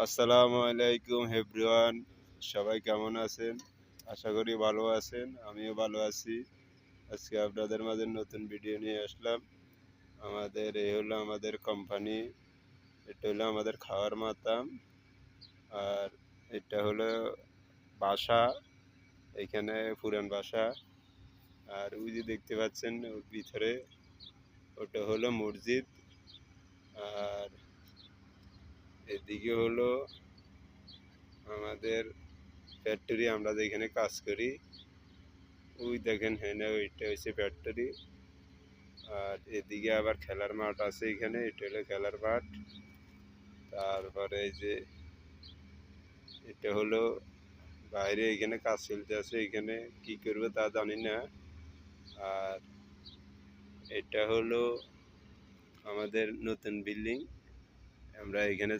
আসসালামু আলাইকুম এভরিওয়ান, সবাই কেমন আছেন? আশা করি ভালো আছেন। আমিও ভালো আছি। আজকে আপনাদের মাঝে নতুন ভিডিও নিয়ে আসলাম। এই হলো আমাদের কোম্পানি। এটা হলো আমাদের খাওয়ার মাতাম। আর এটা হলো বাসা, এখানে পুরান বাসা। আর ওই যে দেখতে পাচ্ছেন ওর ভিতরে, ওটা হলো মসজিদ। আর এদিকে হলো আমাদের ফ্যাক্টরি, আমরা যেখানে কাজ করি। ওই দেখেন, হ্যাঁ, ওইটা হচ্ছে ফ্যাক্টরি। আর এদিকে আবার খেলার মাঠ আছে, এখানে এটা হলো খেলার মাঠ। তারপরে এই যে এটা হলো বাইরে, এখানে কাজ চলতে আছে, এখানে কি করবে তা জানি না। আর এটা হলো আমাদের নতুন বিল্ডিং, আমরা এখানে